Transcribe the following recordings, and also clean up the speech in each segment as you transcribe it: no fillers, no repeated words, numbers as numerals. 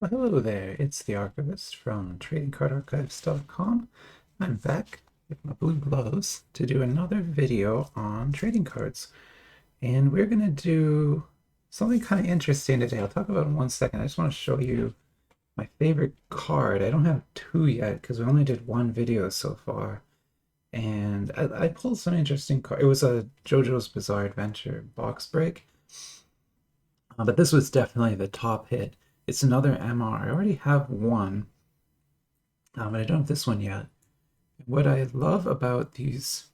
Well, hello there, it's the Archivist from TradingCardArchives.com. I'm back with my blue gloves to do another video on trading cards. And we're going to do something kind of interesting today. I'll talk about it in 1 second. I just want to show you my favorite card. I don't have two yet because we only did one video so far. And I pulled some interesting cards. It was a JoJo's Bizarre Adventure box break. But this was definitely the top hit. It's another MR. I already have one, but I don't have this one yet. What I love about these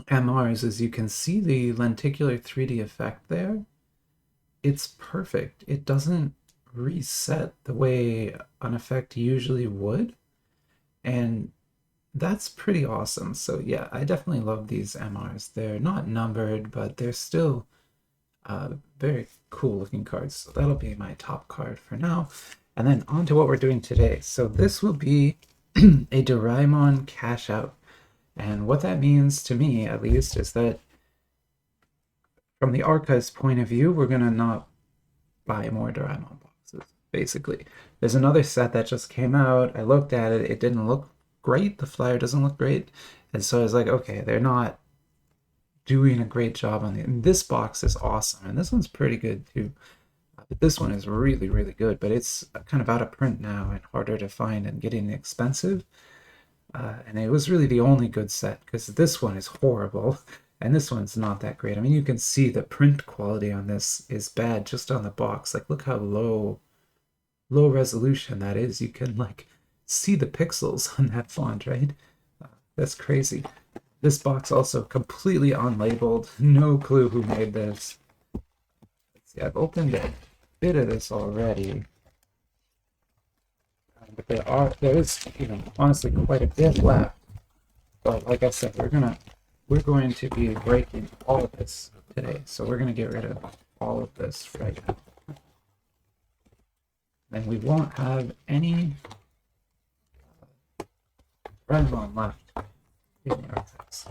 MRs is you can see the lenticular 3D effect there. It's perfect. It doesn't reset the way an effect usually would, and that's pretty awesome. So yeah, I definitely love these MRs. They're not numbered, but they're still very cool looking cards. So that'll be my top card for now. And then on to what we're doing today. So this will be a Doraemon cash out. And what that means to me, at least, is that from the archive's point of view, we're going to not buy more Doraemon boxes, basically. There's another set that just came out. I looked at it. It didn't look great. The flyer doesn't look great. And so I was like, okay, they're not doing a great job on it. And this box is awesome. And this one's pretty good, too. But this one is really, really good. But it's kind of out of print now and harder to find and getting expensive. And it was really the only good set because this one is horrible and this one's not that great. I mean, you can see the print quality on this is bad just on the box. Like, look how low resolution that is. You can like see the pixels on that font, right? That's crazy. This box also completely unlabeled. No clue who made this. Let's see, I've opened a bit of this already. But there is, honestly quite a bit left. But like I said, we're going to be breaking all of this today. So we're going to get rid of all of this right now. And we won't have any Doraemon left in the archives.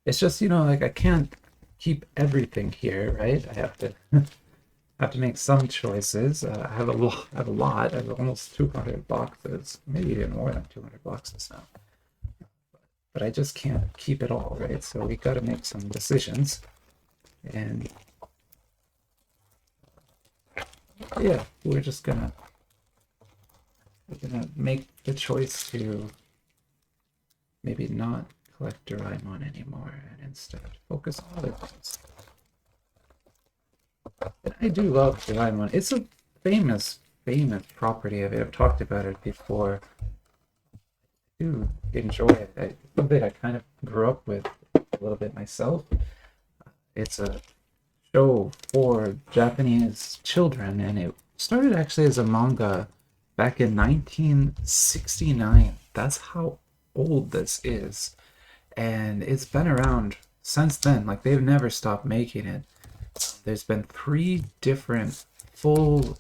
It's just, like I can't keep everything here, right? I have to have to make some choices. I have a lot. I have almost 200 boxes, maybe even more than 200 boxes now. But I just can't keep it all, right? So we got to make some decisions. And yeah, we're gonna make the choice to maybe not collect Doraemon anymore and instead focus on other things. And I do love Doraemon. It's a famous property of it. I've talked about it before. I do enjoy it. A little bit I kind of grew up with a little bit myself. It's a show for Japanese children, and it started actually as a manga back in 1969. That's how old this is. And it's been around since then. Like, they've never stopped making it. There's been 3 different full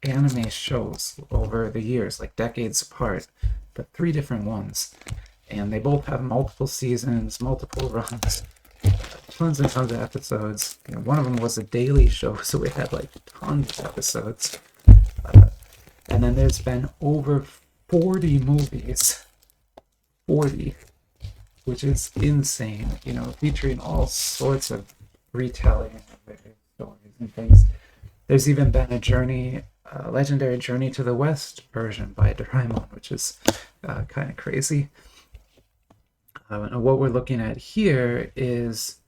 anime shows over the years, like decades apart, but 3 different ones. And they both have multiple seasons, multiple runs, tons and tons of episodes. One of them was a daily show, so it had like tons of episodes. And then there's been over 40 movies. 40, which is insane, featuring all sorts of retelling of stories and things. There's even been a legendary Journey to the West version by Doraemon, which is kind of crazy. And what we're looking at here is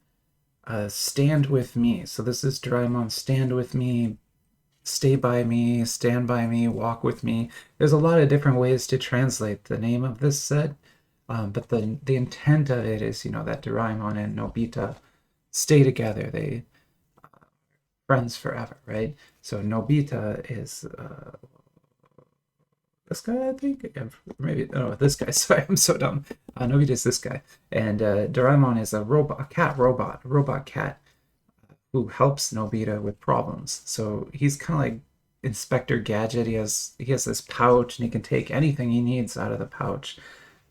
Stand With Me. So this is Doraemon Stand With Me, Stay By Me, Stand By Me, Walk With Me. There's a lot of different ways to translate the name of this set. But the intent of it is, that Doraemon and Nobita stay together. They friends forever, right? So Nobita is this guy, I think. Maybe no, this guy. Sorry, I'm so dumb. Nobita is this guy, and Doraemon is a robot cat who helps Nobita with problems. So he's kind of like Inspector Gadget. He has this pouch, and he can take anything he needs out of the pouch.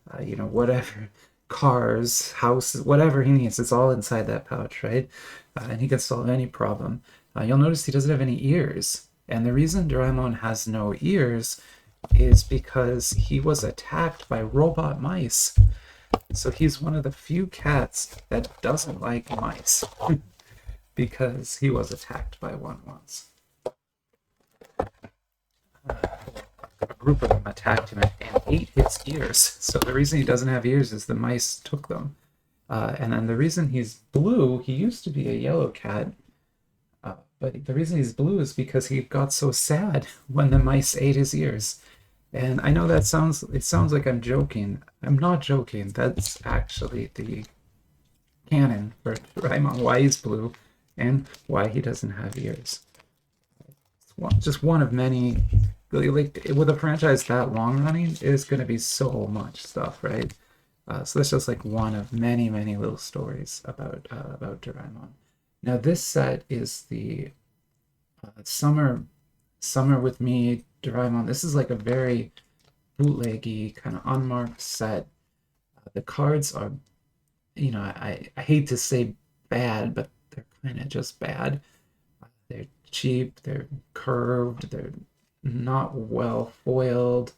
Whatever, cars, houses, whatever he needs, it's all inside that pouch, right? And he can solve any problem. You'll notice he doesn't have any ears. And the reason Doraemon has no ears is because he was attacked by robot mice. So he's one of the few cats that doesn't like mice because he was attacked by one once. A group of them attacked him and ate his ears. So the reason he doesn't have ears is the mice took them. And then the reason he's blue, he used to be a yellow cat, but the reason he's blue is because he got so sad when the mice ate his ears. And I know it sounds like I'm joking. I'm not joking. That's actually the canon for Doraemon, why he's blue and why he doesn't have ears. It's just one of many. Like with a franchise that long running, it's going to be so much stuff, right? So that's just like one of many, many little stories about Doraemon. Now this set is the Summer with Me Doraemon. This is like a very bootleggy kind of unmarked set. The cards are, I hate to say bad, but they're kind of just bad. They're cheap, they're curved, they're not well foiled.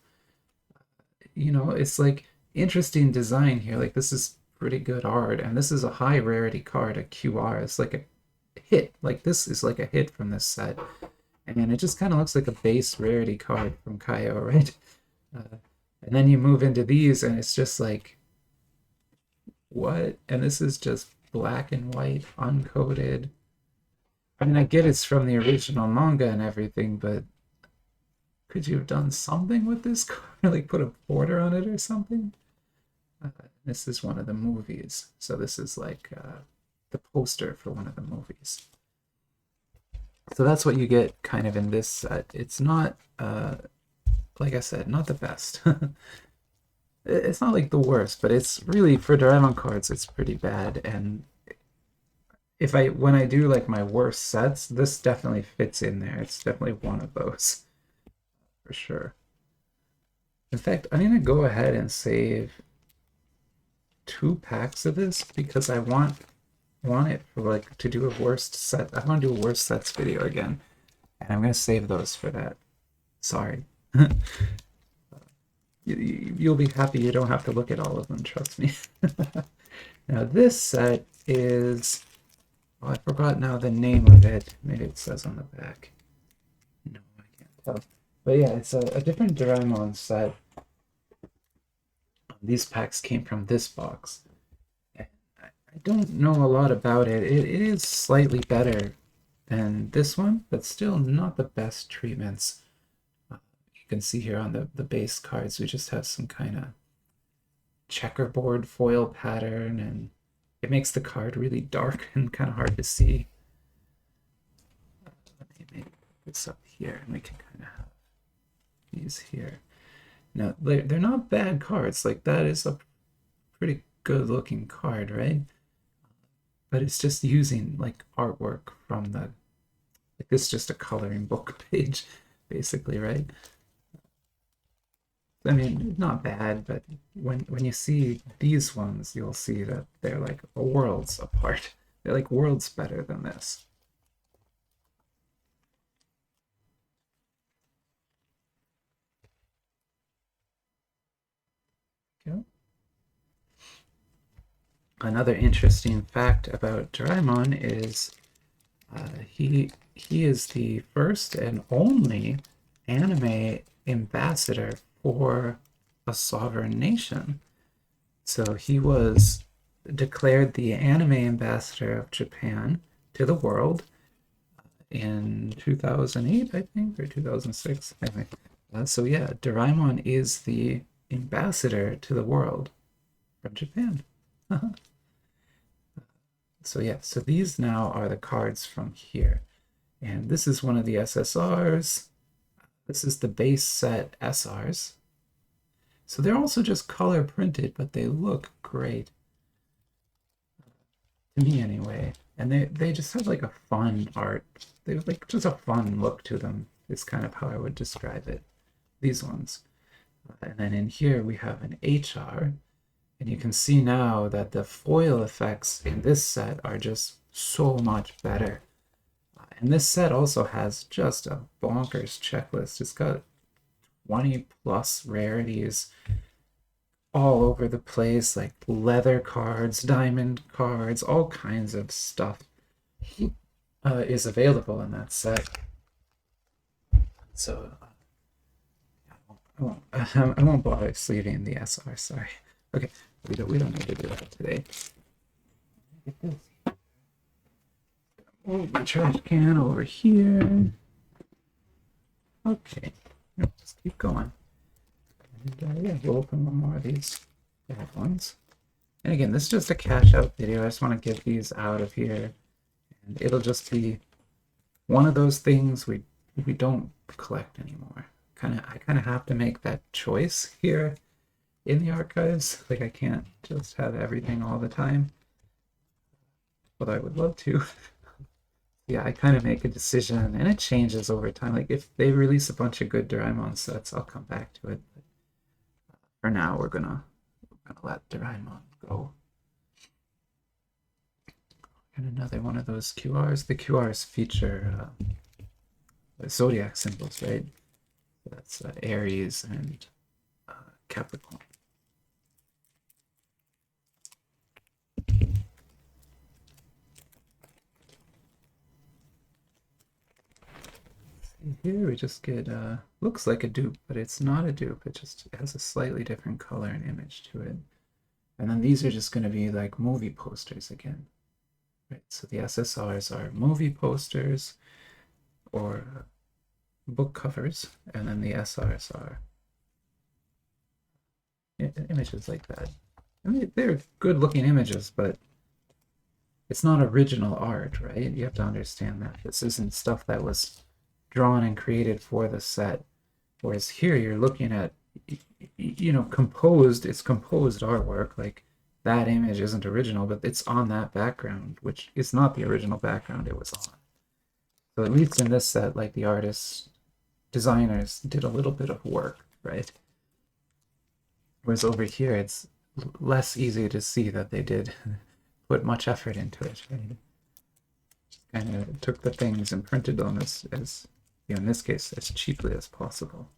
It's like interesting design here. Like this is pretty good art, and this is a high rarity card, a QR. It's like a hit. Like this is like a hit from this set, and it just kind of looks like a base rarity card from Kaio, right? And then you move into these, and it's just like, what? And this is just black and white, uncoded. I mean, I get it's from the original manga and everything, but could you have done something with this card? Like put a border on it or something? This is one of the movies. So this is like the poster for one of the movies. So that's what you get kind of in this set. It's not, like I said, not the best. It's not like the worst, but it's really, for Doraemon cards, it's pretty bad. And when I do like my worst sets, this definitely fits in there. It's definitely one of those. For sure. In fact, I'm gonna go ahead and save 2 packs of this because I want it for like to do a worst set. I want to do a worst sets video again, and I'm gonna save those for that. Sorry. You'll be happy you don't have to look at all of them, trust me. Now this set is, I forgot now the name of it. Maybe it says on the back. No, I can't tell. But yeah, it's a different Doraemon set. These packs came from this box. I don't know a lot about it. It is slightly better than this one, but still not the best treatments. You can see here on the base cards, we just have some kind of checkerboard foil pattern, and it makes the card really dark and kind of hard to see. Let me make this up here, and we can kind of have these here. Now, they're not bad cards. Like, that is a pretty good looking card, right? But it's just using like artwork from like this is just a coloring book page, basically, right? I mean, not bad, but when you see these ones, you'll see that they're like worlds apart. They're like worlds better than this. Okay. Another interesting fact about Doraemon is he is the first and only anime ambassador for a sovereign nation. So he was declared the anime ambassador of Japan to the world in 2008, I think, or 2006. Anyway, so yeah, Doraemon is the ambassador to the world from Japan. So yeah, so these now are the cards from here. And this is one of the SSRs. This is the base set SRs. So they're also just color printed, but they look great. To me anyway. And they just have like a fun art. They have like just a fun look to them. Is kind of how I would describe it. These ones. And then in here we have an HR. And you can see now that the foil effects in this set are just so much better. And this set also has just a bonkers checklist. It's got 20 plus rarities all over the place, like leather cards, diamond cards, all kinds of stuff is available in that set. So I won't bother sleeving the SR. Sorry. Okay, we don't need to do that today. Get this. Move the trash can over here. Okay, just keep going. And yeah, we'll open one more of these bad ones. And again, this is just a cash out video. I just want to get these out of here, and it'll just be one of those things we don't collect anymore. I kind of have to make that choice here in the archives. Like, I can't just have everything all the time, but I would love to. Yeah, I kind of make a decision, and it changes over time. Like, if they release a bunch of good Doraemon sets, I'll come back to it. But for now, we're gonna let Doraemon go. And another one of those QRs. The QRs feature zodiac symbols, right? So that's Aries and Capricorn. Here we just get looks like a dupe, but it's not a dupe. It just has a slightly different color and image to it. And then these are just going to be like movie posters again. Right, so the SSRs are movie posters or book covers, and then the SRs are images like that. I mean, they're good looking images, but it's not original art, right? You have to understand that this isn't stuff that was drawn and created for the set. Whereas here you're looking at, composed artwork. Like, that image isn't original, but it's on that background, which is not the original background it was on. So at least in this set, like, the artists, designers did a little bit of work, right? Whereas over here, it's less easy to see that they did put much effort into it, right? Just kind of took the things and printed them as in this case, as cheaply as possible.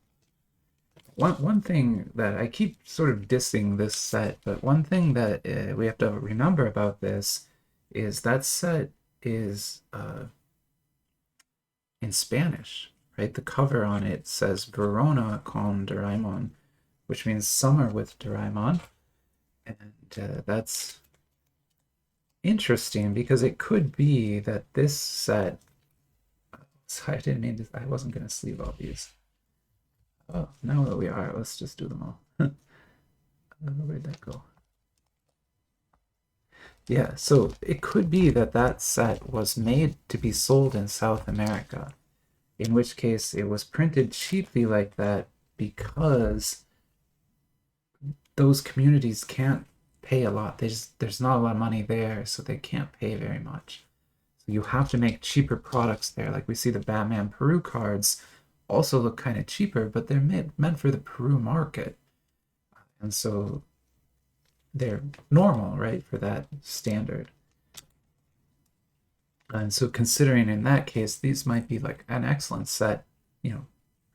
One thing that I keep sort of dissing this set, but one thing that we have to remember about this is that set is in Spanish, right? The cover on it says Verona con Doraemon, which means summer with Doraemon. And that's interesting because it could be that this set. So I didn't mean to, I wasn't going to sleeve all these. Oh, now that we are, let's just do them all. Where'd that go? Yeah, so it could be that that set was made to be sold in South America, in which case it was printed cheaply like that because those communities can't pay a lot. There's not a lot of money there, so they can't pay very much. So you have to make cheaper products there. Like, we see the Batman Peru cards also look kind of cheaper, but they're meant for the Peru market. And so they're normal, right, for that standard. And so considering in that case, these might be like an excellent set,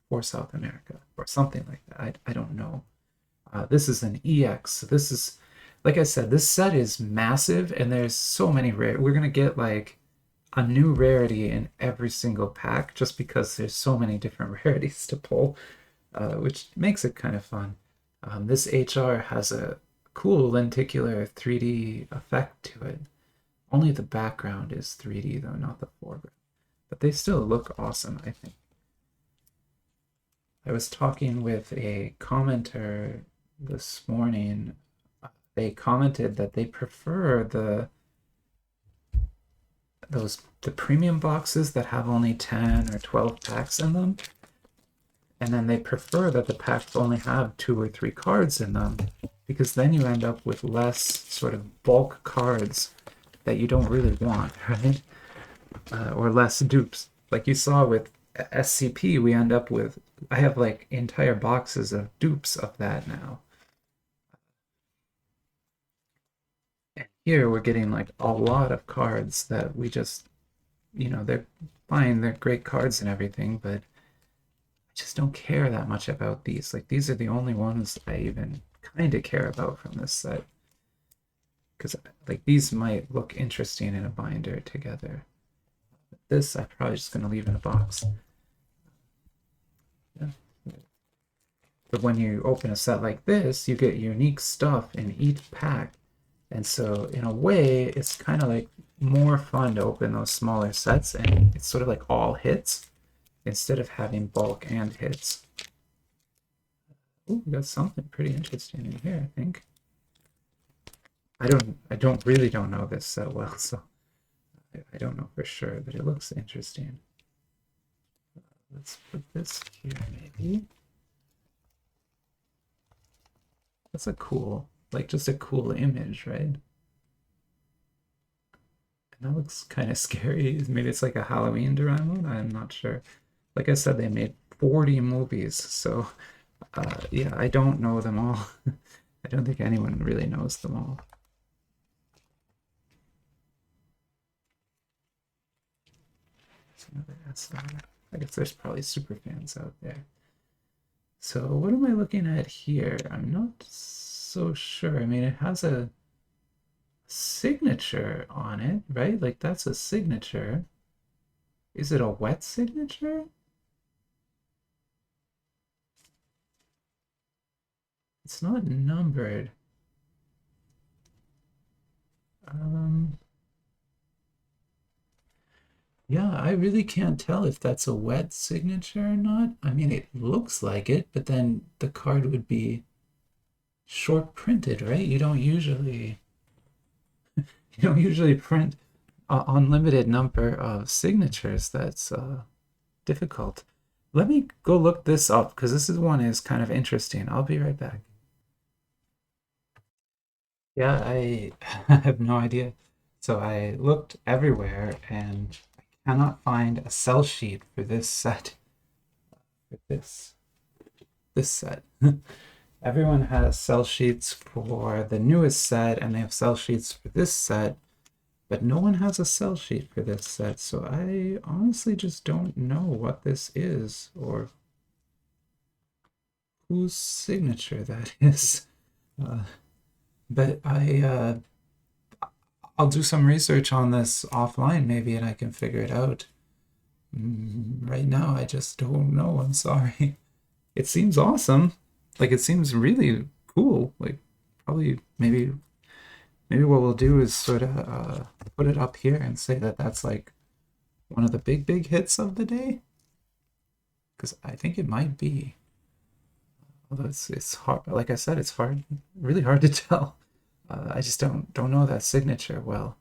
for South America or something like that. I don't know. This is an EX. This is, like I said, this set is massive, and there's so many rare. We're gonna get like a new rarity in every single pack just because there's so many different rarities to pull, which makes it kind of fun. This HR has a cool lenticular 3D effect to it. Only the background is 3D though, not the foreground. But they still look awesome, I think. I was talking with a commenter this morning. They commented that they prefer the premium boxes that have only 10 or 12 packs in them, and then they prefer that the packs only have 2 or 3 cards in them, because then you end up with less sort of bulk cards that you don't really want, right? Or less dupes. Like you saw with SCP, we end up with, I have like entire boxes of dupes of that now. And here we're getting like a lot of cards that we just you know, they're fine, they're great cards and everything, but I just don't care that much about these. Like, these are the only ones I even kind of care about from this set. Because, like, these might look interesting in a binder together. This I'm probably just going to leave in a box. Yeah. But when you open a set like this, you get unique stuff in each pack. And so, in a way, it's kind of like more fun to open those smaller sets, and it's sort of like all hits instead of having bulk and hits. Oh, we got something pretty interesting in here, I think. I really don't know this so well, so I don't know for sure, but it looks interesting. Let's put this here, maybe. That's a cool, like, just a cool image, right? And that looks kind of scary. Maybe it's like a Halloween Doraemon. I'm not sure. Like I said, they made 40 movies, so yeah, I don't know them all. I don't think anyone really knows them all. It's another SR. I guess there's probably super fans out there. So what am I looking at here? I'm not so sure. I mean, it has a signature on it, right? Like, that's a signature. Is it a wet signature? It's not numbered. Yeah, I really can't tell if that's a wet signature or not. I mean, it looks like it, but then the card would be short printed, right? You don't usually print an unlimited number of signatures. That's difficult. Let me go look this up because this one is kind of interesting. I'll be right back. Yeah, I have no idea. So I looked everywhere and I cannot find a sell sheet for this set. For this set. Everyone has sell sheets for the newest set and they have sell sheets for this set, but no one has a sell sheet for this set. So I honestly just don't know what this is or whose signature that is. But I'll do some research on this offline maybe and I can figure it out. Right now, I just don't know. I'm sorry. It seems awesome. Like, it seems really cool. Like, probably maybe what we'll do is sort of put it up here and say that that's like one of the big hits of the day. Because I think it might be. Although it's hard. Like I said, it's hard, really hard to tell. I just don't know that signature well.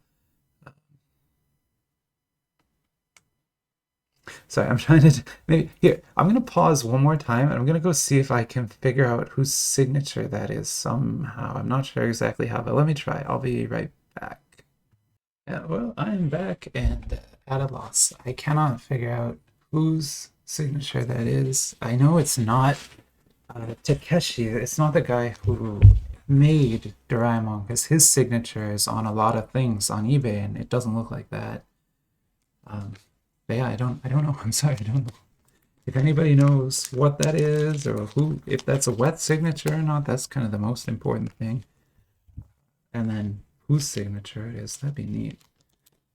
Sorry, I'm trying to maybe here. I'm gonna pause one more time and I'm gonna go see if I can figure out whose signature that is somehow. I'm not sure exactly how, but let me try. I'll be right back. Yeah, well, I'm back and at a loss. I cannot figure out whose signature that is. I know it's not Takeshi. It's not the guy who made Doraemon because his signature is on a lot of things on eBay and it doesn't look like that. But yeah, I don't know. I'm sorry, I don't know. If anybody knows what that is or who, if that's a wet signature or not, that's kind of the most important thing. And then whose signature it is, that'd be neat.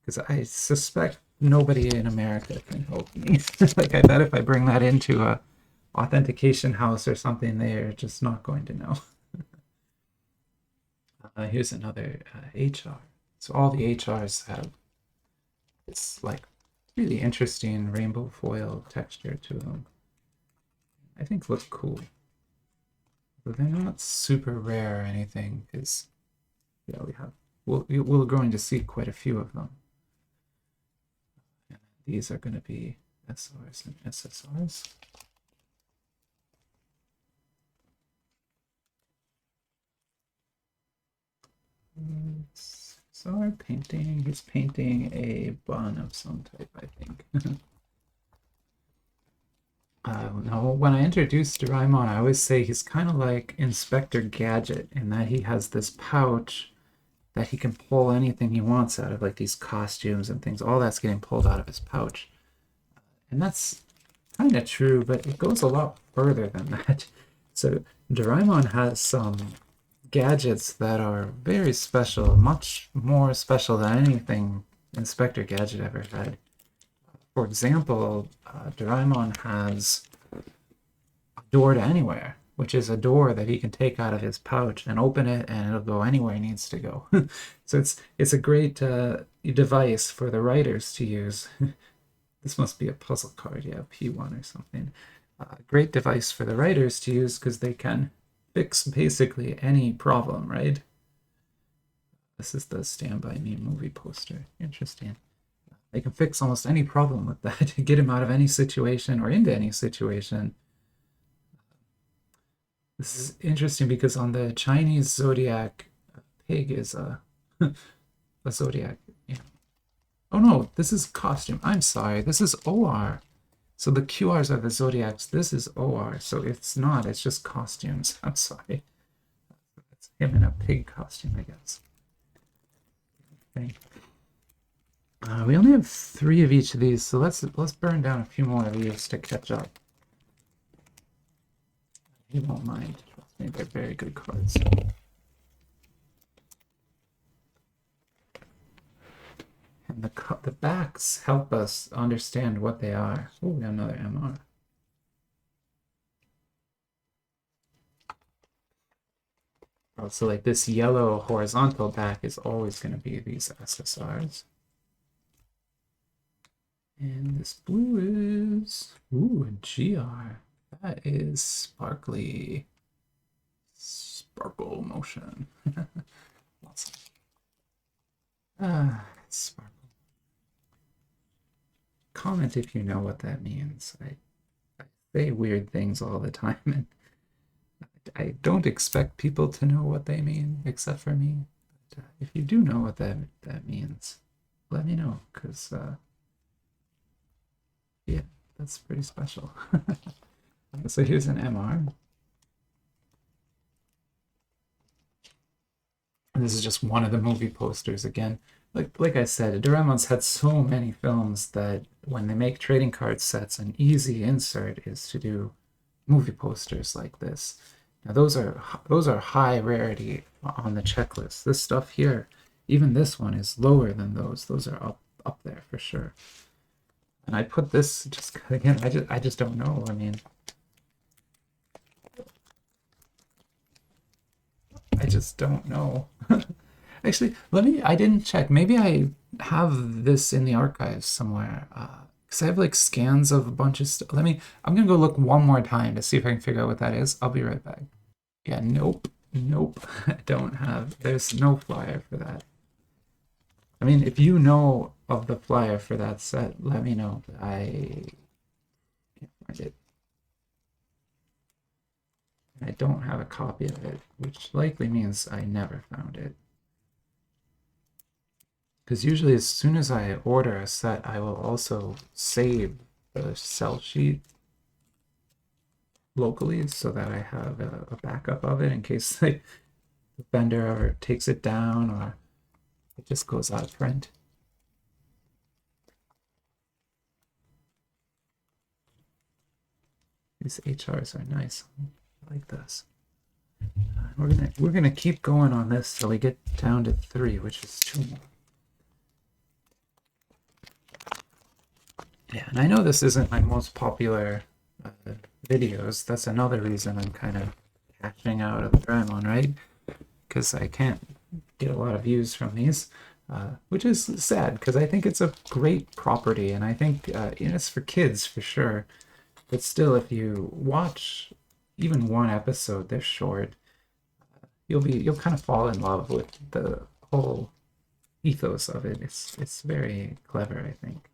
Because I suspect nobody in America can help me. Like, I bet if I bring that into a authentication house or something, they're just not going to know. Here's another HR. So all the HRs have this like really interesting rainbow foil texture to them. I think look cool. But they're not super rare or anything, because yeah, we're going to see quite a few of them. And these are going to be SRs and SSRs. SR painting. He's painting a bun of some type, I think. No, when I introduce Doraemon, I always say he's kind of like Inspector Gadget in that he has this pouch that he can pull anything he wants out of, like these costumes and things. All that's getting pulled out of his pouch. And that's kind of true, but it goes a lot further than that. So Doraemon has some gadgets that are very special, much more special than anything Inspector Gadget ever had. For example, Doraemon has a door to anywhere, which is a door that he can take out of his pouch and open it, and it'll go anywhere he needs to go. So it's a great device for the writers to use. This must be a puzzle card, yeah, P1 or something. Great device for the writers to use because they can fix basically any problem, right? This is the Stand By Me movie poster. Interesting. They can fix almost any problem with that, get him out of any situation or into any situation. This is interesting because on the Chinese zodiac, pig is a zodiac. Yeah. Oh no, this is costume. I'm sorry. This is OR. So the QRs are the zodiacs. This is OR. So it's not. It's just costumes. I'm sorry. It's him in a pig costume, I guess. Okay. We only have 3 of each of these, so let's burn down a few more of these to catch up. You won't mind. Trust me, they're very good cards. And the backs help us understand what they are. Oh, we got another MR. Oh, so like this yellow horizontal back is always going to be these SSRs. And this blue is, ooh, a GR. That is sparkly. Sparkle motion. Awesome. Sparkle. Comment if you know what that means. I say weird things all the time, and I don't expect people to know what they mean, except for me. But, if you do know what that means, let me know, because yeah, that's pretty special. So here's an MR. This is just one of the movie posters again. Like I said, Doraemon's had so many films that when they make trading card sets, an easy insert is to do movie posters like this. Now those are high rarity on the checklist. This stuff here, even this one, is lower than those. Those are up there for sure. And I put this just again. I just don't know. I mean, I just don't know. Actually, I didn't check. Maybe I have this in the archives somewhere. Because I have like scans of a bunch of stuff. I'm gonna go look one more time to see if I can figure out what that is. I'll be right back. Yeah, nope. I don't have, there's no flyer for that. I mean, if you know of the flyer for that set, let me know. I can't find it. I don't have a copy of it, which likely means I never found it. Because usually as soon as I order a set, I will also save the sell sheet locally so that I have a backup of it in case the vendor ever takes it down or it just goes out of print. These HRs are nice. I like this. We're gonna keep going on this till we get down to 3, which is 2 more. Yeah, and I know this isn't my most popular videos. That's another reason I'm kind of cashing out of the Doraemon, right? Because I can't get a lot of views from these, which is sad because I think it's a great property, and I think it's for kids for sure. But still, if you watch even one episode, they're short. You'll kind of fall in love with the whole ethos of it. It's very clever, I think.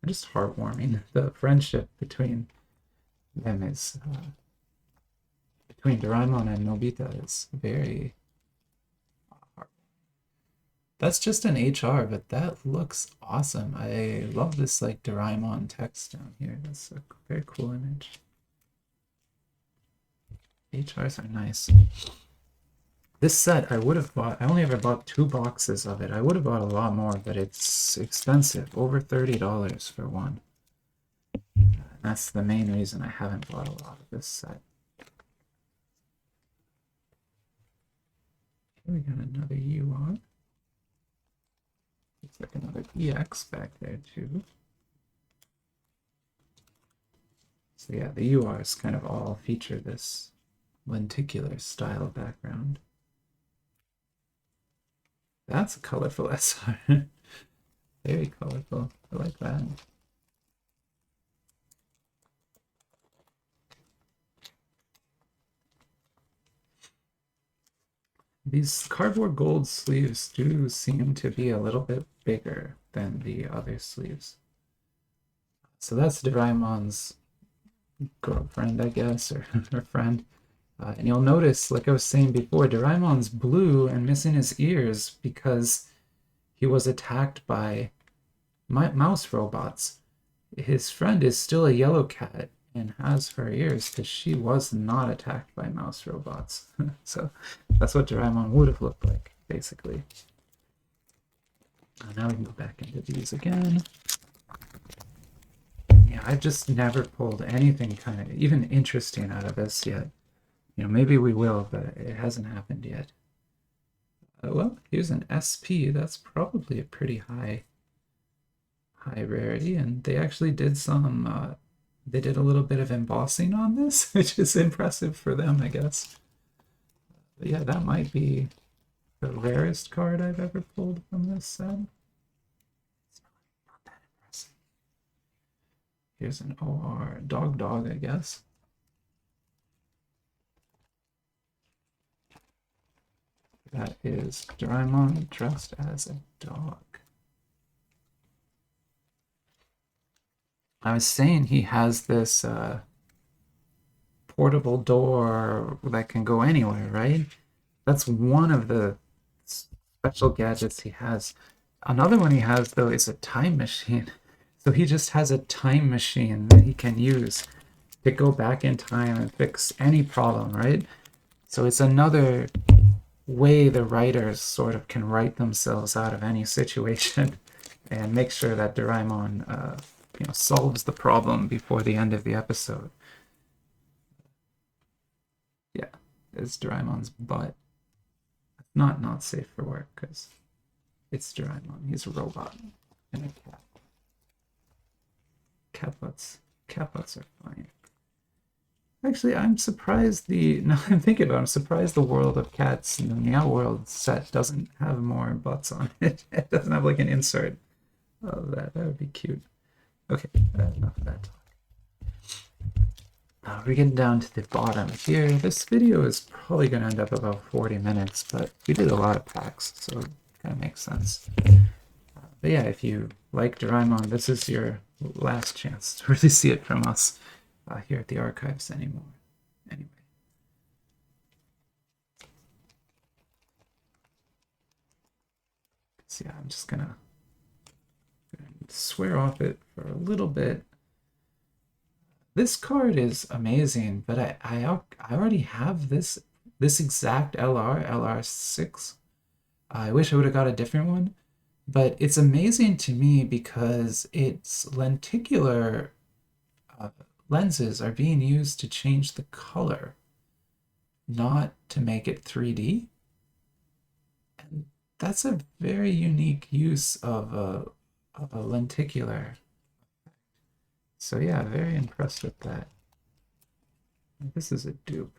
And just heartwarming. The friendship between them is between Doraemon and Nobita is very heartwarming. That's just an HR, but that looks awesome. I love this like Doraemon text down here. That's a very cool image. HRs are nice. This set I would have bought, I only ever bought 2 boxes of it. I would have bought a lot more, but it's expensive, over $30 for one. And that's the main reason I haven't bought a lot of this set. Here we got another UR. Looks like another EX back there too. So yeah, the URs kind of all feature this lenticular style background. That's a colorful SR. Very colorful. I like that. These cardboard gold sleeves do seem to be a little bit bigger than the other sleeves. So that's Doraemon's girlfriend, I guess, or her friend. And you'll notice, like I was saying before, Doraemon's blue and missing his ears because he was attacked by mouse robots. His friend is still a yellow cat and has her ears because she was not attacked by mouse robots. So that's what Doraemon would have looked like, basically. Now we can go back into these again. Yeah, I've just never pulled anything kind of even interesting out of this yet. You know, maybe we will, but it hasn't happened yet. Well, here's an SP. That's probably a pretty high rarity, and they actually did some. They did a little bit of embossing on this, which is impressive for them, I guess. But yeah, that might be the rarest card I've ever pulled from this set. It's not that impressive. Here's an OR dog, I guess. That is Doraemon dressed as a dog. I was saying he has this portable door that can go anywhere, right? That's one of the special gadgets he has. Another one he has, though, is a time machine. So he just has a time machine that he can use to go back in time and fix any problem, right? So it's another way the writers sort of can write themselves out of any situation and make sure that Doraemon solves the problem before the end of the episode. Yeah, it's Doraemon's butt. Not safe for work because it's Doraemon. He's a robot and a cat. Cat butts are fine. Actually, I'm surprised now I'm thinking about it, I'm surprised the World of Cats in the Meow World set doesn't have more butts on it. It doesn't have like an insert of that. That would be cute. Okay, enough of that talk. We're getting down to the bottom here. This video is probably going to end up about 40 minutes, but we did a lot of packs, so it kind of makes sense. But yeah, if you like Doraemon, this is your last chance to really see it from us here at the archives anymore. Anyway. So yeah, I'm just gonna swear off it for a little bit. This card is amazing, but I already have this exact LR6. I wish I would have got a different one, but it's amazing to me because its lenticular lenses are being used to change the color, not to make it 3D. And that's a very unique use of a lenticular. So yeah, very impressed with that. This is a dupe.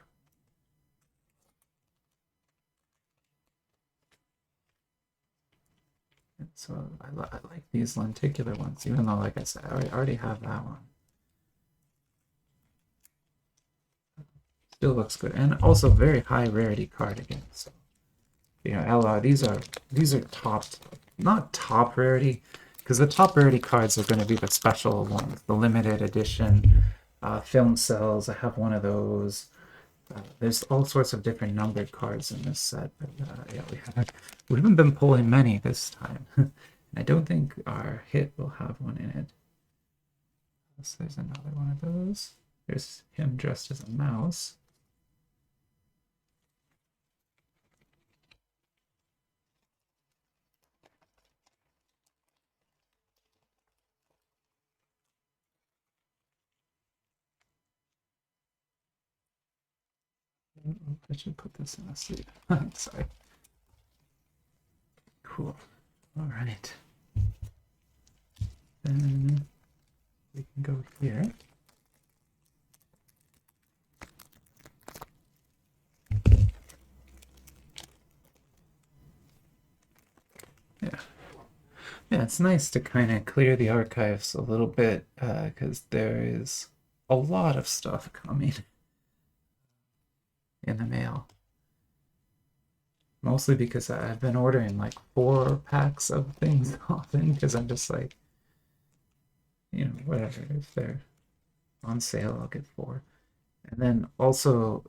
And so I like these lenticular ones, even though, like I said, I already have that one. Still looks good, and also very high rarity card again. So LR, these are not top rarity, because the top rarity cards are going to be the special ones, the limited edition film cells. I have one of those. There's all sorts of different numbered cards in this set, but yeah, we haven't been pulling many this time. And I don't think our hit will have one in it. So there's another one of those. There's him dressed as a mouse. I should put this in a sleeve. Sorry. Cool. All right. Then we can go here. Yeah. Yeah, it's nice to kind of clear the archives a little bit because there is a lot of stuff coming in the mail. Mostly because I've been ordering like 4 packs of things often because I'm just like, whatever. If they're on sale, I'll get 4. And then also,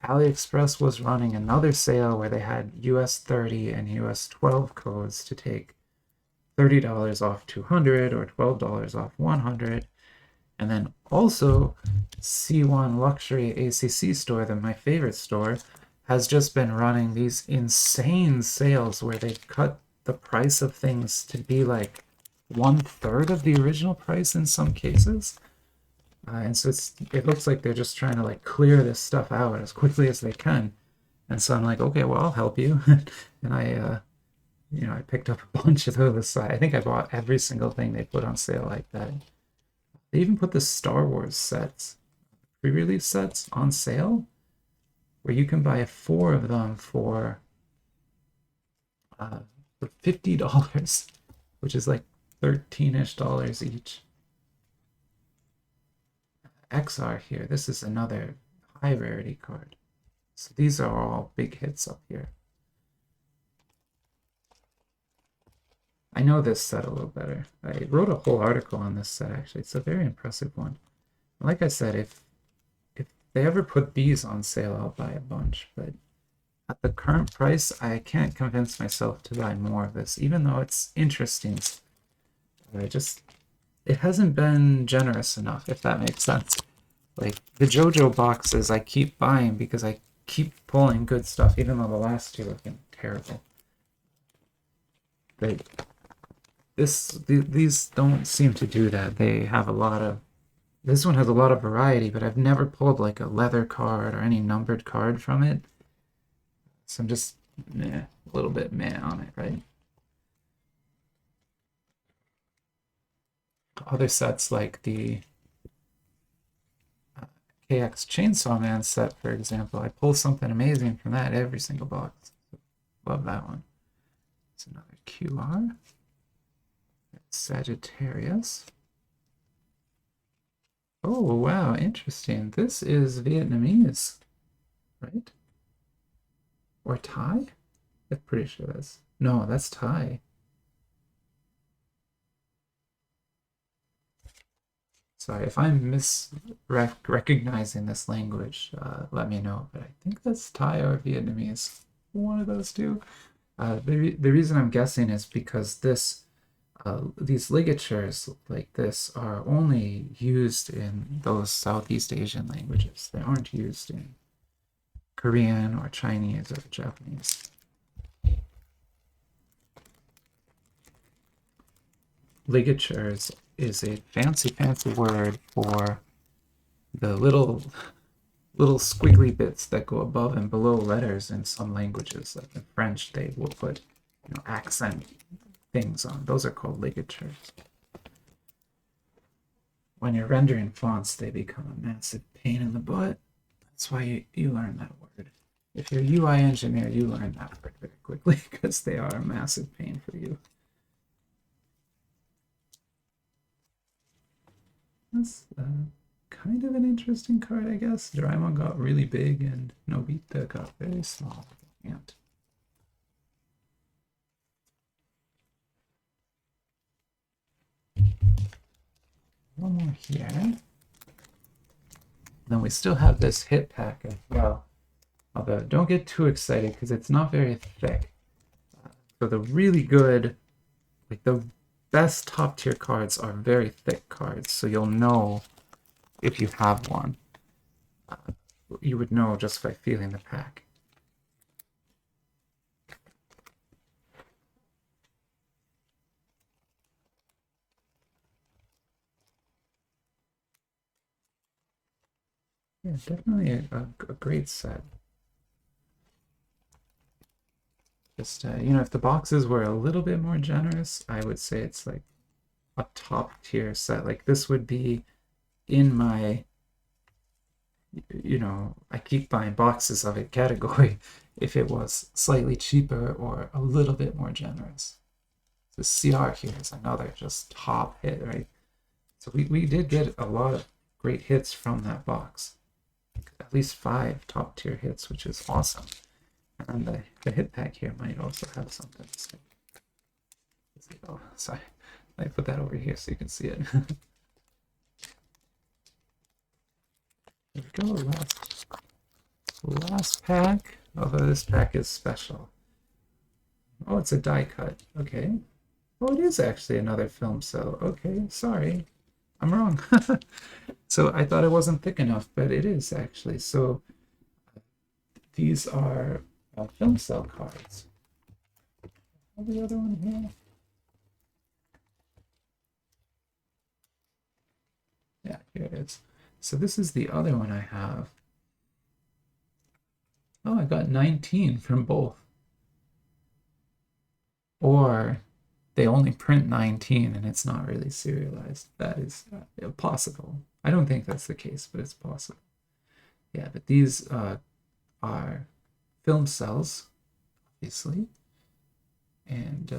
AliExpress was running another sale where they had US 30 and US 12 codes to take $30 off 200 or $12 off 100. And then also, C1 Luxury ACC store, my favorite store, has just been running these insane sales where they cut the price of things to be like 1/3 of the original price in some cases. And so it looks like they're just trying to like clear this stuff out as quickly as they can. And so I'm like, okay, well, I'll help you. And I picked up a bunch of those. I think I bought every single thing they put on sale like that. They even put the Star Wars sets, pre-release sets on sale, where you can buy 4 of them for $50, which is like $13-ish each. XR here, this is another high rarity card. So these are all big hits up here. I know this set a little better. I wrote a whole article on this set actually. It's a very impressive one. Like I said, if they ever put these on sale, I'll buy a bunch, but at the current price, I can't convince myself to buy more of this, even though it's interesting. It hasn't been generous enough, if that makes sense. Like, the JoJo boxes I keep buying because I keep pulling good stuff, even though the last 2 have been terrible. But these don't seem to do that. They have a lot of... This one has a lot of variety, but I've never pulled like a leather card or any numbered card from it. So I'm just a little bit meh on it, right? Other sets like the KX Chainsaw Man set, for example, I pull something amazing from that every single box. Love that one. It's another QR. Sagittarius. Oh, wow, interesting. This is Vietnamese, right? Or Thai? I'm pretty sure that's... No, that's Thai. Sorry, if I'm recognizing this language, let me know. But I think that's Thai or Vietnamese. One of those two. The reason I'm guessing is because these ligatures like this are only used in those Southeast Asian languages. They aren't used in Korean or Chinese or Japanese. Ligatures is a fancy word for the little squiggly bits that go above and below letters in some languages. Like in French, they will put accent things on. Those are called ligatures. When you're rendering fonts, they become a massive pain in the butt. That's why you learn that word. If you're a UI engineer, you learn that word very quickly because they are a massive pain for you. That's kind of an interesting card, I guess. Doraemon got really big and Nobita got very small. Ant. One more here. Then we still have this hit pack as well. Although don't get too excited because it's not very thick. So the really good, like the best top tier cards are very thick cards. So you'll know if you have one. You would know just by feeling the pack. Yeah, definitely a great set. Just, if the boxes were a little bit more generous, I would say it's like a top tier set. Like this would be in my, I keep buying boxes of it category if it was slightly cheaper or a little bit more generous. The CR here is another just top hit, right? So we did get a lot of great hits from that box. At least 5 top tier hits, which is awesome. And the hit pack here might also have something. Oh, sorry. I put that over here so you can see it. There we go. Last pack. Although this pack is special. Oh, it's a die cut. Okay. Oh, it is actually another film cell. Okay, sorry. I'm wrong. So I thought it wasn't thick enough, but it is actually. So these are film cell cards. What's the other one here? Yeah, here it is. So this is the other one I have. Oh, I got 19 from both. Or they only print 19 and it's not really serialized. That is possible. I don't think that's the case, but it's possible. Yeah, but these are film cells, obviously, and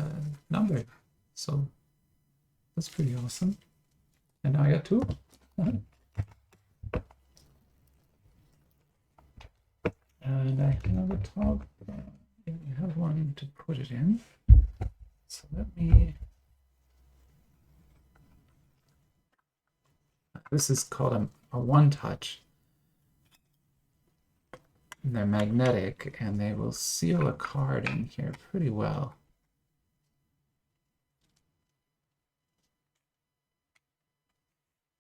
numbered. So that's pretty awesome. And now I got 2. And I can have a top. You have one to put it in. So let me. This is called a one-touch. They're magnetic and they will seal a card in here pretty well.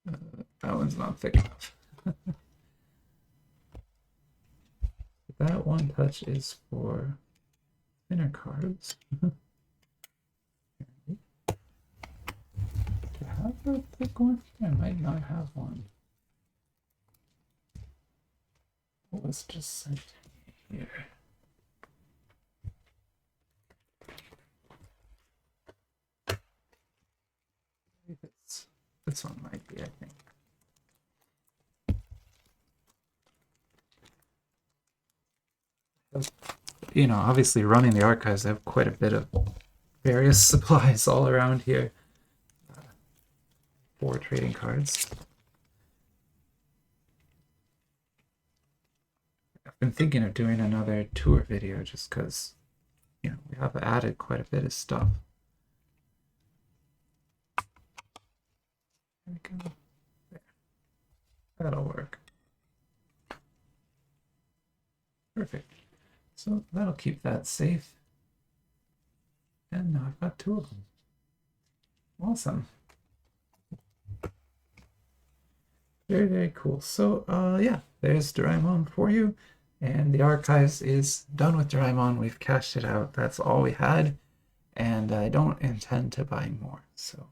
That one's not thick enough. That one touch is for thinner cards. Do I have a thick one? I might not have one. What was just sent here? This one might be, I think. Obviously running the archives, I have quite a bit of various supplies all around here for trading cards. I've been thinking of doing another tour video just because, we have added quite a bit of stuff. There we go. There. That'll work. Perfect. So that'll keep that safe. And now I've got 2 of them. Awesome. Very, very cool. So yeah, there's Doraemon for you. And the archives is done with Doraemon. We've cashed it out. That's all we had. And I don't intend to buy more. So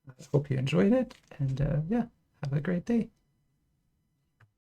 I hope you enjoyed it. And yeah, have a great day.